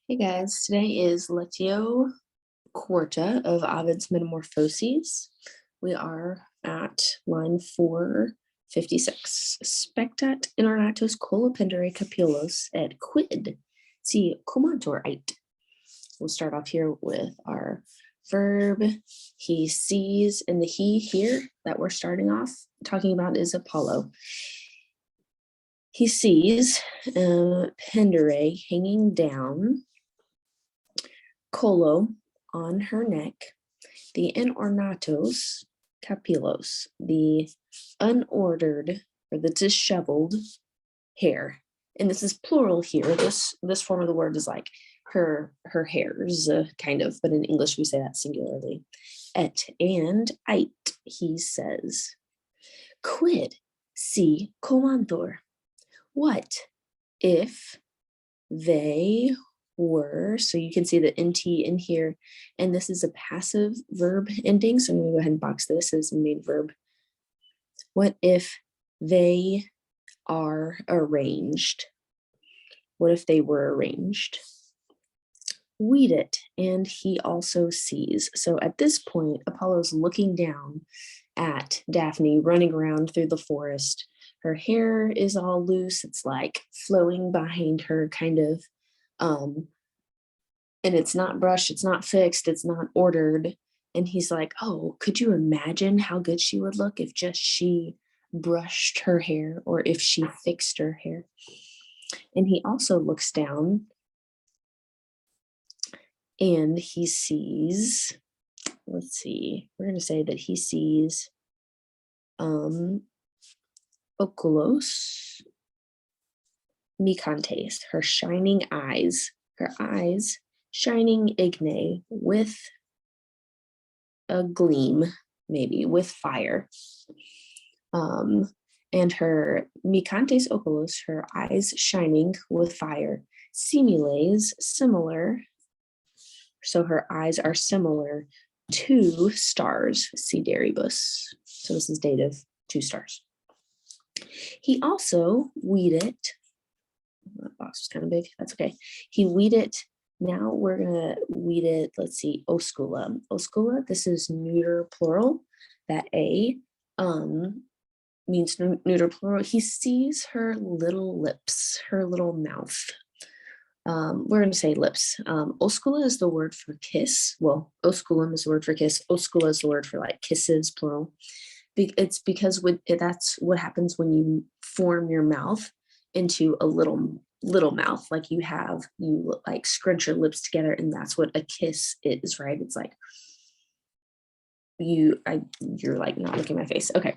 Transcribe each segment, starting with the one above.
Hey guys, today is Lectio Quarta of Ovid's Metamorphoses. We are at line 456. Spectat inernatus colapendere capillos et quid si comantur ait. We'll start off here with our verb. He sees, and the he here that we're starting off talking about is Apollo. He sees pendere hanging down, colo on her neck, the inornatos capillos, the unordered or the disheveled hair. And this is plural here. This form of the word is like her hairs, kind of, but in English we say that singularly. Et and ait, he says. Quid si comantur? What if they were, so you can see the nt in here, and this is a passive verb ending, so I'm going to go ahead and box this as a main verb. What if they are arranged? What if they were arranged? Read it, and he also sees. So at this point, Apollo's looking down at Daphne running around through the forest. Her hair is all loose, it's like flowing behind her, kind of. And it's not brushed, it's not fixed, it's not ordered. And he's like, oh, could you imagine how good she would look if just she brushed her hair or if she fixed her hair? And he also looks down and he sees, let's see, we're going to say that he sees oculos micantes, her shining eyes, shining igne with a gleam, maybe with fire. And her micantes oculos, her eyes shining with fire, similes, similar. So her eyes are similar to stars, sideribus. So this is dative, 2 stars. He also weeded, that box is kind of big, that's okay. He weeded, now we're gonna weed it, let's see, oscula. Oscula, this is neuter plural, that A means neuter plural. He sees her little lips, her little mouth. We're going to say lips. Oscula is the word for kiss. Well, osculum is the word for kiss. Oscula is the word for like kisses, plural. It's because that's what happens when you form your mouth into a little mouth. Like you like scrunch your lips together, and that's what a kiss is, right? It's like you're like not looking at my face. Okay.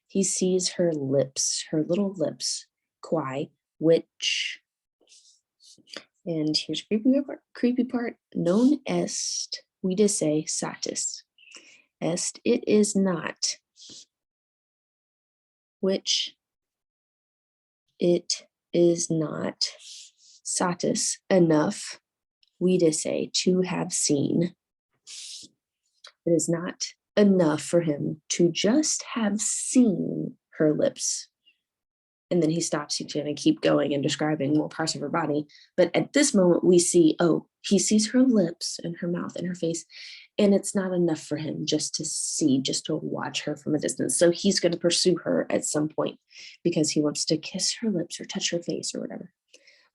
He sees her lips, her little lips, quae, which, and here's creepy part, non est, we just say satis. Est, it is not, which it is not satis enough, we just say to have seen. It is not enough for him to just have seen her lips. And then he stops, he's going to keep going and describing more parts of her body. But at this moment we see, oh, he sees her lips and her mouth and her face, and it's not enough for him just to see, just to watch her from a distance. So he's going to pursue her at some point because he wants to kiss her lips or touch her face or whatever.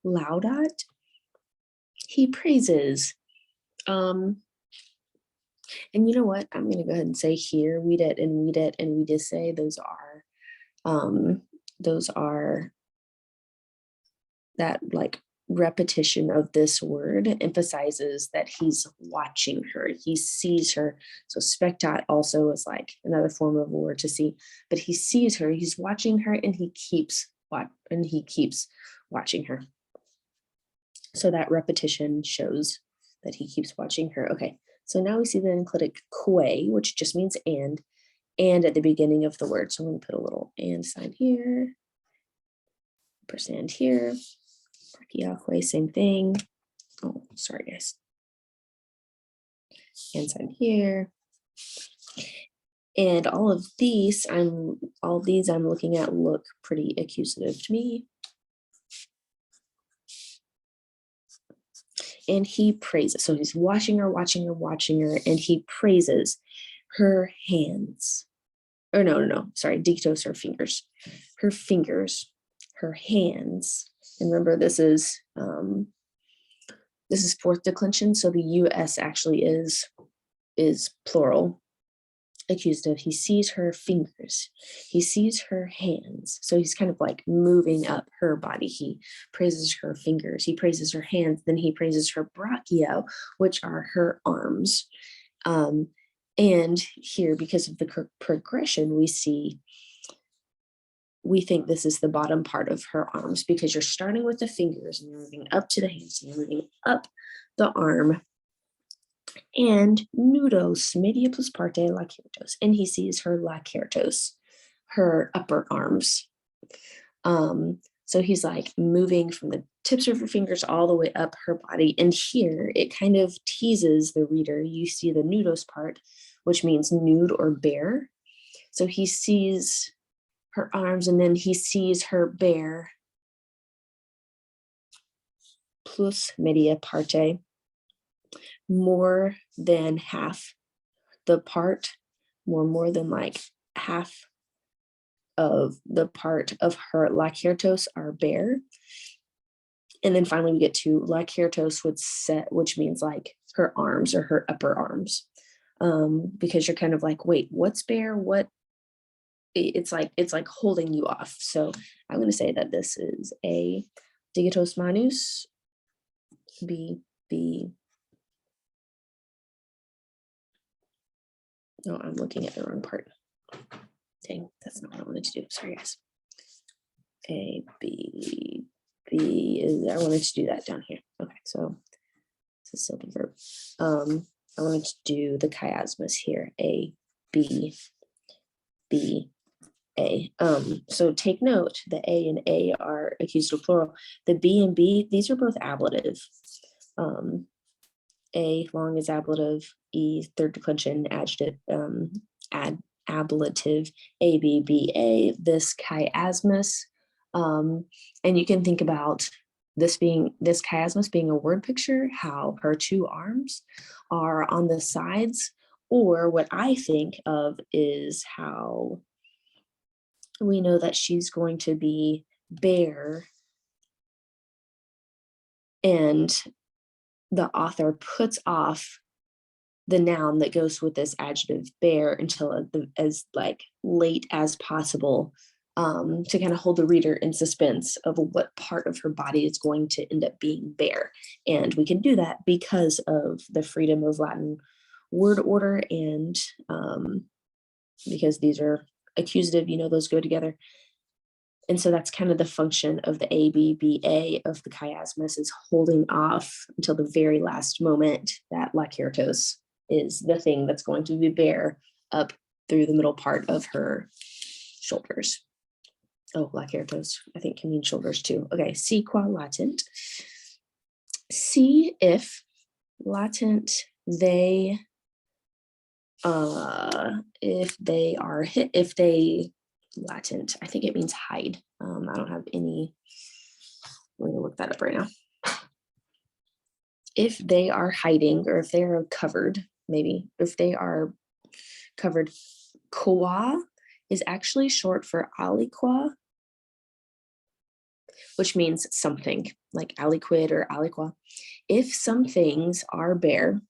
Laudat, he praises. And you know what? I'm going to go ahead and say here, weed it, and we just say those are that like repetition of this word emphasizes that he's watching her, he sees her. So spectat also is like another form of a word to see, but he sees her, he's watching her, and he keeps watching her. So that repetition shows that he keeps watching her. Okay, so now we see the enclitic quae, which just means and at the beginning of the word. So I'm going to put a little and sign here, percent here, brachiaque, same thing. Oh, sorry guys. And sign here. And all of these I'm looking at look pretty accusative to me. and he praises. So he's watching her, and he praises her hands. Or no, sorry, dictos, her fingers. Her fingers, her hands. And remember, this is fourth declension, so the US actually is plural. Accusative. He sees her fingers. He sees her hands. So he's kind of like moving up her body. He praises her fingers. He praises her hands. Then he praises her brachio, which are her arms. And here, because of the progression, we think this is the bottom part of her arms, because you're starting with the fingers and you're moving up to the hands and you're moving up the arm. And nudos, media plus parte lacertos. And he sees her lacertos, her upper arms. So he's like moving from the tips of her fingers all the way up her body. And here it kind of teases the reader. You see the nudos part, which means nude or bare. So he sees her arms and then he sees her bare plus media parte, more than half the part, more than like half of the part of her lacertos are bare. And then finally we get to lacertos which means like her arms or her upper arms. Because you're kind of like, wait, what's bare? What? It's like holding you off. So I'm going to say that this is a digitos manus, B. No, I'm looking at the wrong part. Dang, that's not what I wanted to do. Sorry, guys. A, B is, I wanted to do that down here. Okay, so it's a silent verb. I wanted to do the chiasmus here. A, B, A. So take note, the A and A are accusative plural. The B and B, these are both ablative. A, long is ablative. E, third declension, adjective, ablative. A, B, B, A, this chiasmus. And you can think about this chiasmus being a word picture, how her two arms are on the sides, or what I think of is how we know that she's going to be bare, and the author puts off the noun that goes with this adjective bare until as like late as possible, to kind of hold the reader in suspense of what part of her body is going to end up being bare. And we can do that because of the freedom of Latin word order, and because these are accusative, those go together. And so that's kind of the function of the A, B, B, A of the chiasmus, is holding off until the very last moment that lacertos is the thing that's going to be bare up through the middle part of her shoulders. Oh, lacertos, I think can mean shoulders too. Okay, si qua latent. See if latent, they latent, I think it means hide. I don't have any, I'm going to look that up right now. If they are hiding, or if they are covered, maybe if they are covered, qua is actually short for aliqua, which means something, like aliquid or aliqua. If some things are bare,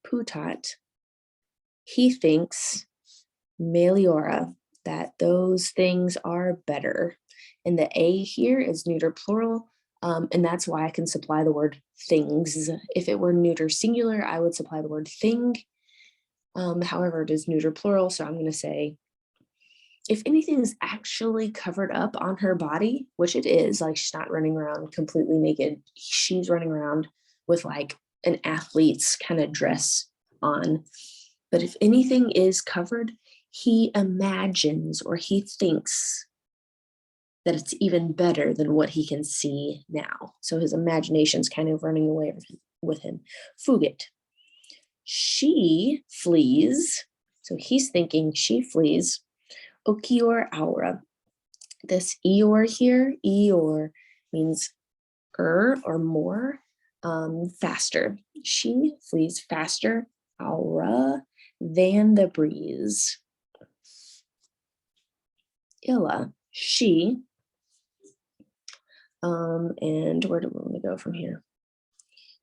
putat, he thinks meliora, that those things are better. And the A here is neuter plural, and that's why I can supply the word things. If it were neuter singular, I would supply the word thing. However, it is neuter plural, so I'm going to say, if anything is actually covered up on her body, which it is, like she's not running around completely naked, she's running around with like an athlete's kind of dress on. But if anything is covered, he imagines, or he thinks that it's even better than what he can see now. So his imagination's kind of running away with him. Fugit. She flees. So he's thinking she flees. Okior aura. This eor here, eor means or more. Faster. She flees faster, aura, than the breeze. Illa, she, and where do we want to go from here?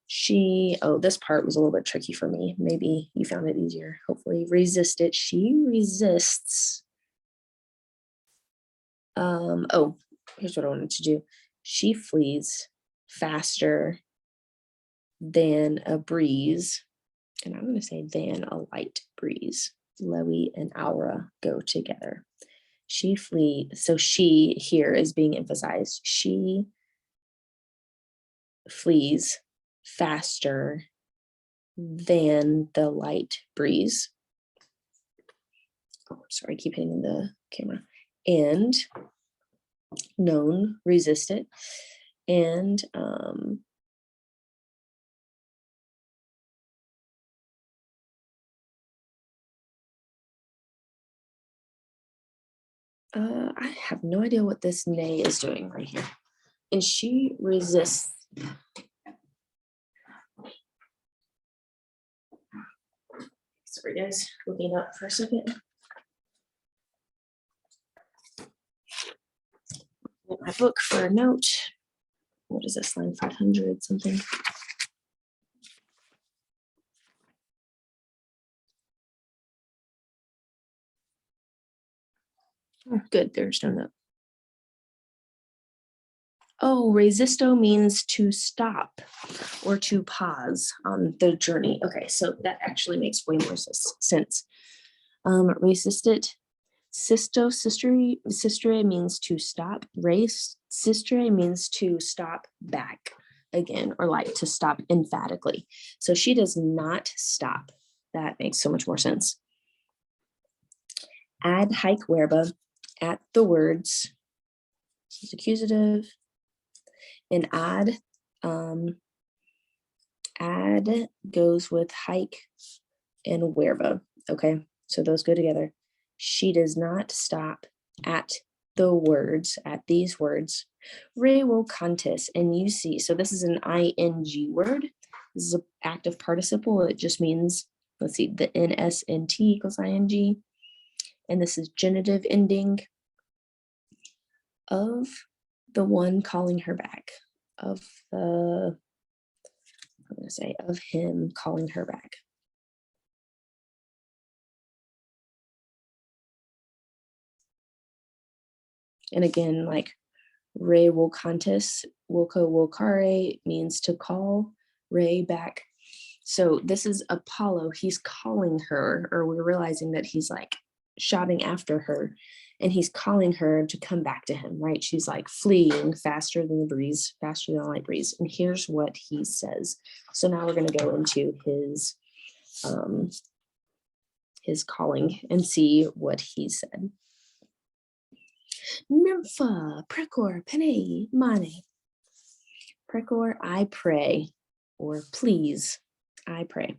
She, oh, this part was a little bit tricky for me. Maybe you found it easier. Hopefully, resist it. She resists. Oh, here's what I wanted to do. She flees faster than a breeze. And I'm going to say than a light breeze. Lewy and aura go together. She flees. So she here is being emphasized. She flees faster than the light breeze. Oh, sorry, I keep hitting the camera. And known, resist it. And I have no idea what this nay is doing right here. And she resists. Sorry guys, looking up for a second. My book for a note. What is this, line 500 something? Oh, good, there's no note. Oh, resisto means to stop or to pause on the journey. Okay, so that actually makes way more sense. Resist it. Sisto, sistere means to stop. Race, sistere means to stop back again, or like to stop emphatically. So she does not stop. That makes so much more sense. Ad haec verba, at the words. This is accusative. And ad goes with haec and verba. Okay, so those go together. She does not stop at the words, at these words. Revocantis, and you see, so this is an ing word. This is an active participle. It just means, let's see, the nsnt equals ing. And this is genitive ending of the one calling her back, of the, I'm going to say, of him calling her back. And again, like re vocantis, voco vocare means to call, re back. So this is Apollo. He's calling her, or we're realizing that he's like shouting after her, and he's calling her to come back to him, right? She's like fleeing faster than the breeze, faster than the light breeze. And here's what he says. So now we're going to go into his calling and see what he said. Nympha, precor, pene, mane. Precor, I pray, or please, I pray.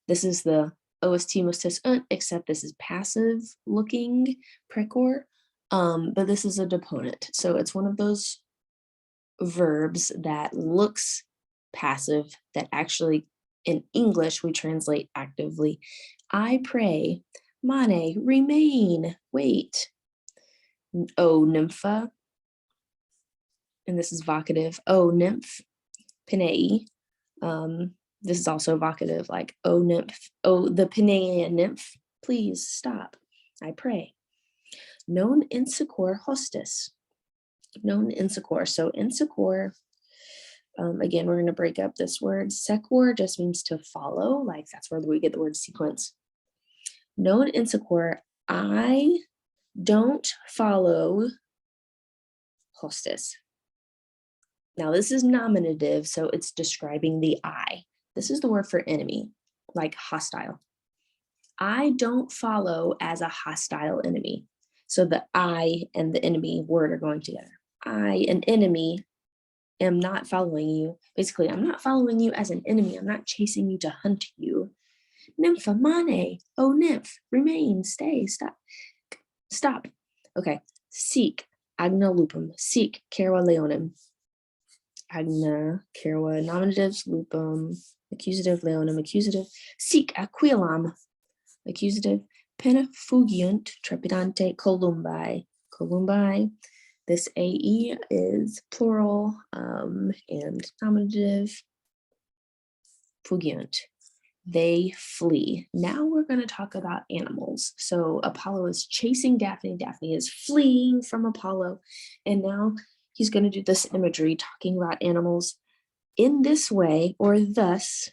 This is the ost mostis unt, except this is passive looking precor, but this is a deponent. So it's one of those verbs that looks passive that actually in English we translate actively. I pray, mane, remain, wait. O nympha, and this is vocative. O nymph, pinei. This is also vocative, like O nymph, oh the Pinean nymph, please stop, I pray. Non insecor hostis. Non insecor. So insecor, again, we're going to break up this word. Secor just means to follow, like that's where we get the word sequence. Non insecor, I don't follow hostis. Now this is nominative, so it's describing the I. This is the word for enemy, like hostile. I don't follow as a hostile enemy. So the I and the enemy word are going together. I, an enemy, am not following you. Basically, I'm not following you as an enemy. I'm not chasing you to hunt you. Nympha, mane, oh nymph, remain, stay, stop. Stop. Okay, seek, agna lupum, seek, cara leonem. agna, carua, nominatives, lupum, accusative, leonum, accusative, sic aquilam, accusative, penna fugiunt, trepidante, columbae, columbae. This AE is plural and nominative, fugiunt. They flee. Now we're going to talk about animals. So Apollo is chasing Daphne. Daphne is fleeing from Apollo. And now he's going to do this imagery talking about animals. In this way, or thus,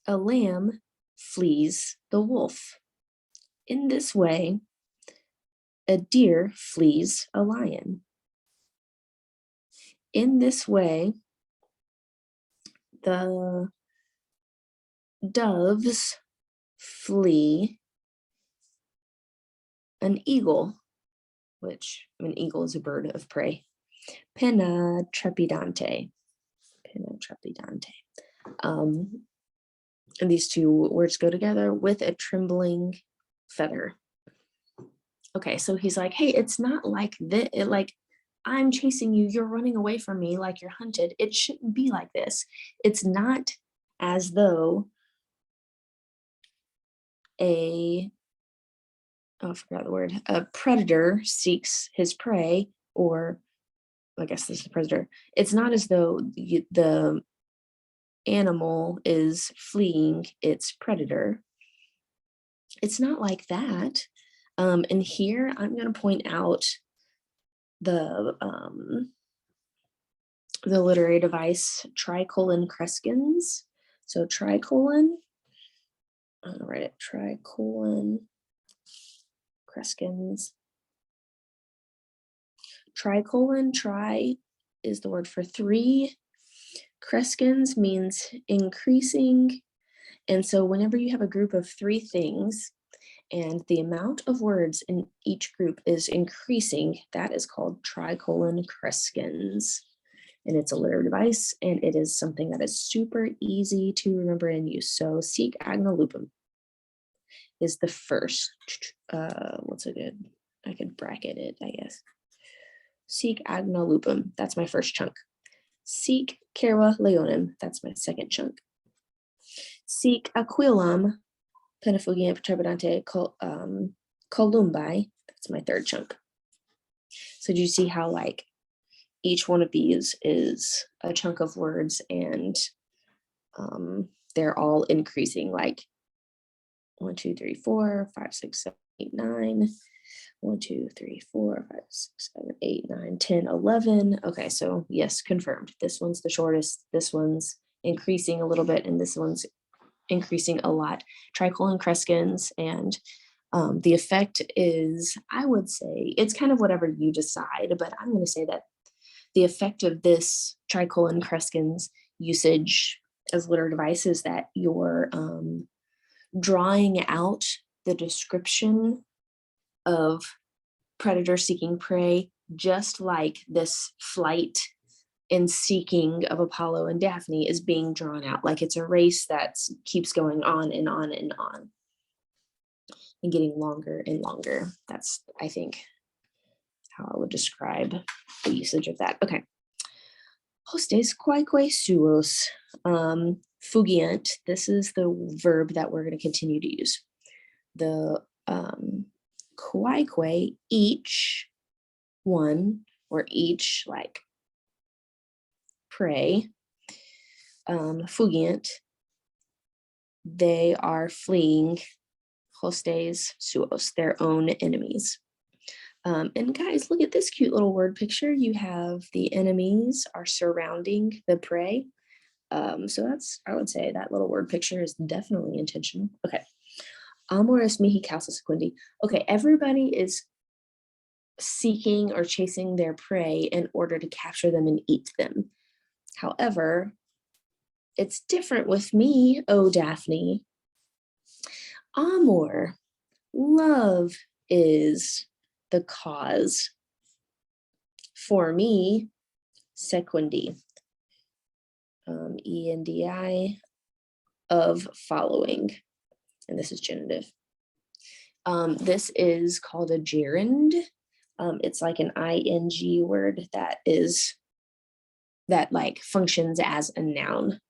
a lamb flees the wolf. In this way, a deer flees a lion. In this way, the doves flee an eagle, which an eagle is a bird of prey. Penna trepidante. Penna trepidante. And these two words go together, with a trembling feather. Okay, so he's like, hey, it's not like this. Like, I'm chasing you, you're running away from me like you're hunted. It shouldn't be like this. It's not as though I forgot the word, a predator seeks his prey, or I guess this is the predator. It's not as though the animal is fleeing its predator. It's not like that. And here I'm going to point out the literary device tricolon crescens. So tricolon, I'll write it, tricolon crescens. Tricolon, tri is the word for three. Crescens means increasing. And so whenever you have a group of three things and the amount of words in each group is increasing, that is called tricolon crescens. And it's a literary device, and it is something that is super easy to remember and use. So sic agna lupum is the first, what's a good, I could bracket it, I guess. Sic agna lupum, that's my first chunk. Sic carua leonum, that's my second chunk. Sic aquilam penafugium trepidante columbae, that's my third chunk. So do you see how like each one of these is a chunk of words, and they're all increasing, like 1, 2, 3, 4, 5, 6, 7, 8, 9. 1, 2, 3, 4, 5, 6, 7, 8, 9, 10, 11. Okay, so yes, confirmed. This one's the shortest. This one's increasing a little bit, and this one's increasing a lot. Tricolon crescens, and the effect is, I would say, it's kind of whatever you decide, but I'm going to say that the effect of this tricolon crescens usage as literary device is that you're drawing out the description of predator seeking prey, just like this flight and seeking of Apollo and Daphne is being drawn out. Like it's a race that keeps going on and on and on and getting longer and longer. That's, I think, how I would describe the usage of that. Okay. Hostes quaeque suos. Fugiant, this is the verb that we're going to continue to use. The quaeque, each one, or each like prey, fugiant, they are fleeing hostes suos, their own enemies. And guys, look at this cute little word picture. You have the enemies are surrounding the prey. So that's, I would say that little word picture is definitely intentional. Okay. Amoris mihi causa sequendi. Okay, everybody is seeking or chasing their prey in order to capture them and eat them. However, it's different with me, oh Daphne. Amor, love is the cause. For me, sequendi, endi, of following, and this is genitive. This is called a gerund. It's like an ing word that is that like functions as a noun.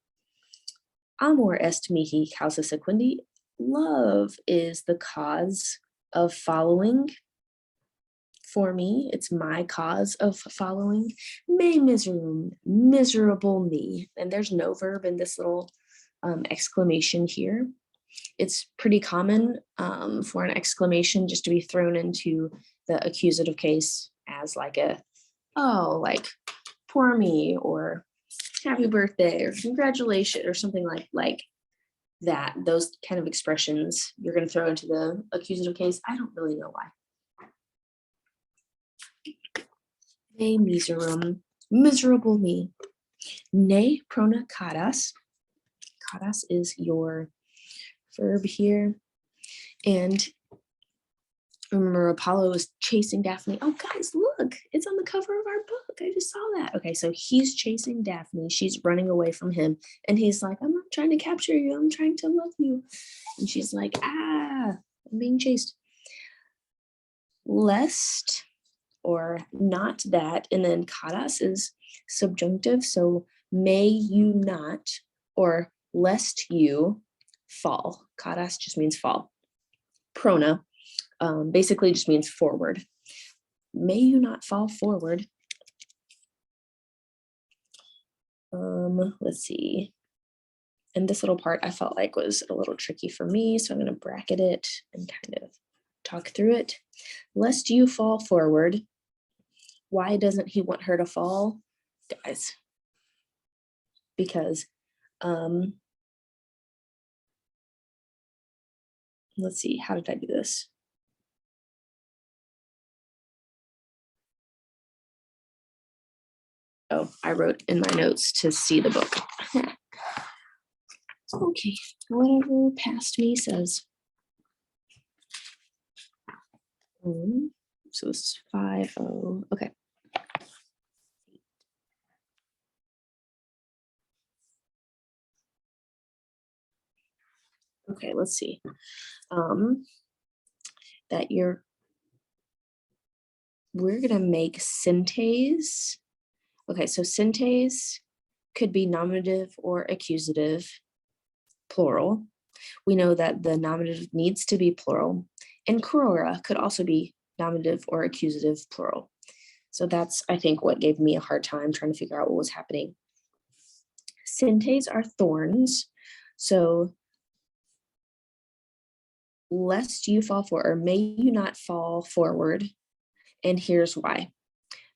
Amor est mihi causa sequendi. Love is the cause of following. For me, it's my cause of following. Me miserum, miserable me. And there's no verb in this little exclamation here. It's pretty common for an exclamation just to be thrown into the accusative case as like like poor me, or happy birthday, or congratulations, or something like that. Those kind of expressions you're going to throw into the accusative case. I don't really know why. Me miserum, miserable me. Ne prona cadas. Cadas is your verb here. And remember, Apollo was chasing Daphne. Oh, guys, look, it's on the cover of our book. I just saw that. Okay, so he's chasing Daphne. She's running away from him. And he's like, I'm not trying to capture you. I'm trying to love you. And she's like, I'm being chased. Lest, or not that. And then cadas is subjunctive. So may you not, or lest you fall. Cadas just means fall. Prona basically just means forward. May you not fall forward. Let's see. And this little part I felt like was a little tricky for me, so I'm going to bracket it and kind of talk through it. Lest you fall forward. Why doesn't he want her to fall, guys? Because let's see, how did I do this? Oh, I wrote in my notes to see the book. Okay, whatever past me says. So it's 5-0. Okay. Okay, let's see. We're gonna make syntaes. Okay, so syntaes could be nominative or accusative, plural. We know that the nominative needs to be plural, and crura could also be nominative or accusative, plural. So that's, I think, what gave me a hard time trying to figure out what was happening. Syntaes are thorns. So lest you fall forward, or may you not fall forward. And here's why.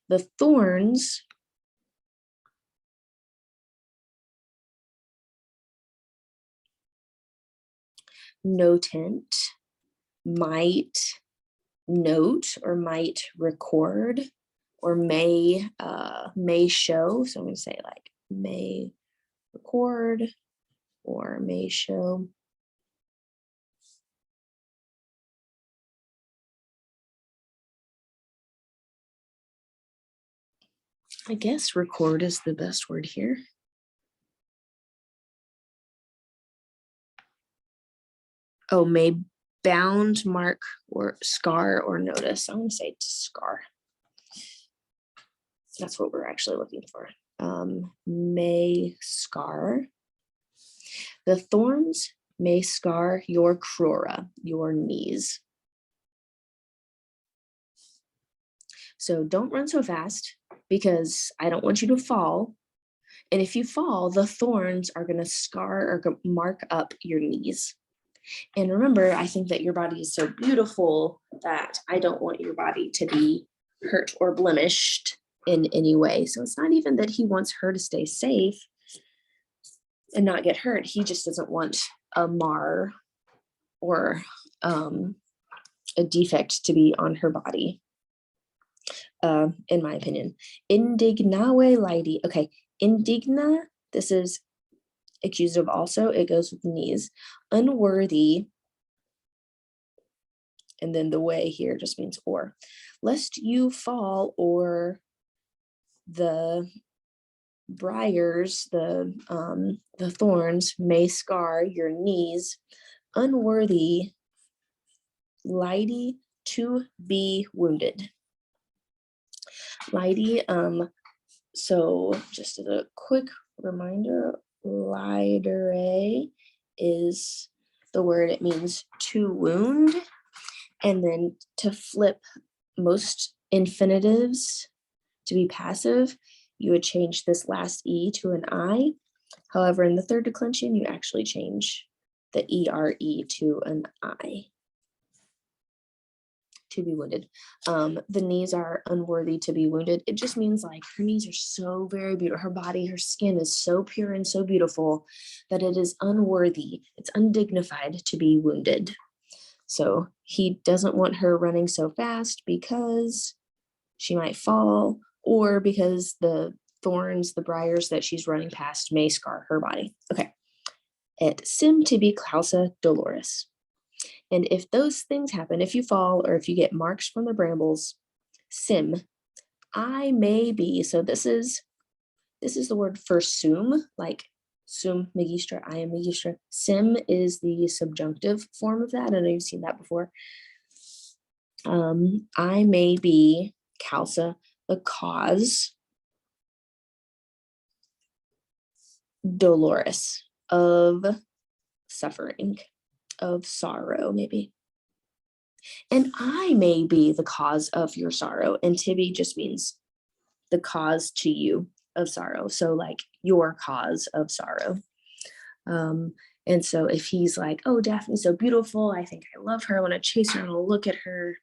The thorns notent, might note, or might record, or may show. So I'm going to say like may record or may show. I guess record is the best word here. Oh, may bound, mark, or scar, or notice. I'm going to say scar. That's what we're actually looking for. May scar. The thorns may scar your crura, your knees. So don't run so fast, because I don't want you to fall. And if you fall, the thorns are going to scar or mark up your knees. And remember, I think that your body is so beautiful that I don't want your body to be hurt or blemished in any way. So it's not even that he wants her to stay safe and not get hurt. He just doesn't want a mar or a defect to be on her body, in my opinion. Indignave laedi. Okay, indigna, this is accusative also. It goes with knees. Unworthy, and then the way here just means or. Lest you fall, or the briars, the thorns may scar your knees. Unworthy, laedi, to be wounded. Laedi, So just as a quick reminder, lidere is the word, it means to wound. And then to flip most infinitives to be passive, you would change this last E to an I. However, in the third declension, you actually change the ERE to an I. To be wounded. The knees are unworthy to be wounded. It just means like her knees are so very beautiful. Her body, her skin is so pure and so beautiful that it is unworthy. It's undignified to be wounded. So he doesn't want her running so fast because she might fall, or because the thorns, the briars that she's running past may scar her body. Okay. Et sim tibi causa doloris. And if those things happen, if you fall or if you get marks from the brambles, sim, I may be. So this is the word for sum, like sum magistra, I am magistra. Sim is the subjunctive form of that. I know you've seen that before. I may be causa, the cause, doloris, of suffering, of sorrow, maybe. And I may be the cause of your sorrow. And tibi just means the cause to you of sorrow. So like your cause of sorrow. And so if he's like, oh, Daphne's so beautiful, I think I love her, I want to chase her, I want to look at her.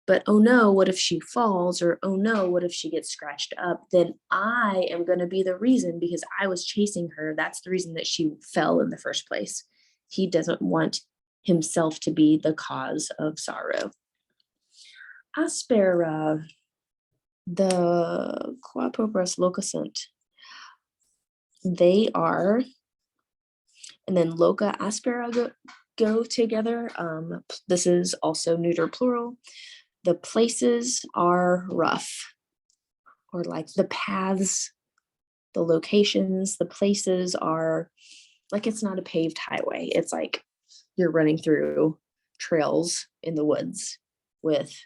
But oh no, what if she falls? Or oh no, what if she gets scratched up? Then I am going to be the reason because I was chasing her. That's the reason that she fell in the first place. He doesn't want himself to be the cause of sorrow. Aspera, the quapopras locusant, they are, and then loca aspera go together. This is also neuter plural. The places are rough, or like the paths, the locations, the places are like, it's not a paved highway. It's like you're running through trails in the woods with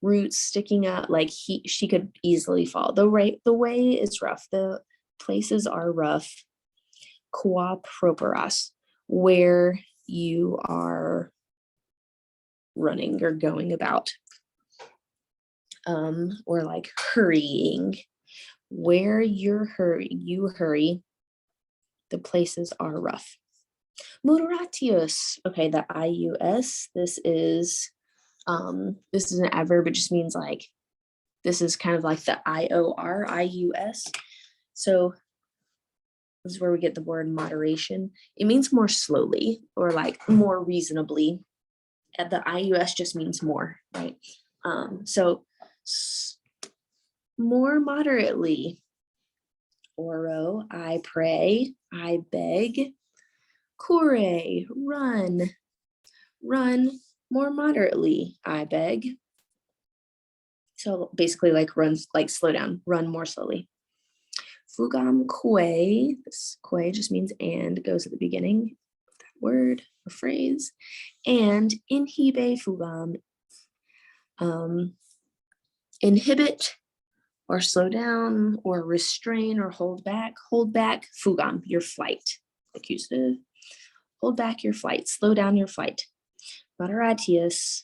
roots sticking out. Like she could easily fall. The way is rough. The places are rough. Qua properas, where you are running or going about. Or like hurrying, where you hurry, the places are rough. Moderatius, okay, the IUS, this is an adverb. It just means like, this is kind of like the IOR, IUS. So this is where we get the word moderation. It means more slowly or like more reasonably. And the IUS just means more, right? So more moderately. Oro, I pray, I beg. Kure, run more moderately, I beg. So basically like runs, like slow down, run more slowly. Fugam kue, this kue just means and, goes at the beginning of that word or phrase. And inhibe fugam, inhibit or slow down or restrain or hold back fugam, your flight, accusative. Hold back your flight, slow down your flight. Moderatius,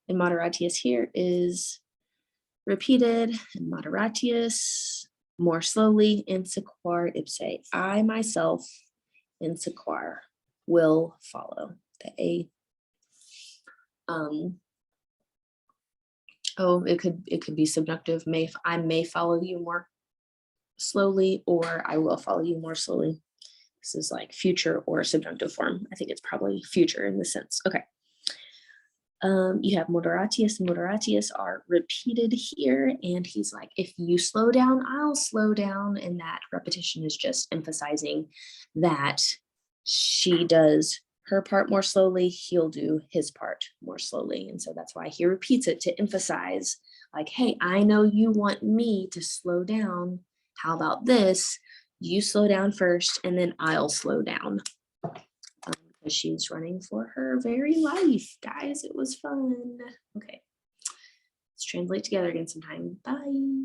and moderatius here is repeated, and moderatius, more slowly, insequar ipse, I myself, insequar, will follow. The A. It could be subjunctive. I may follow you more slowly, or I will follow you more slowly. This is like future or subjunctive form. I think it's probably future in the sense. Okay. You have moderatius and moderatius are repeated here. And he's like, if you slow down, I'll slow down. And that repetition is just emphasizing that she does her part more slowly, he'll do his part more slowly. And so that's why he repeats it, to emphasize like, hey, I know you want me to slow down. How about this? You slow down first and then I'll slow down. Because she's running for her very life. Guys, it was fun. Okay, let's translate together again sometime. Bye.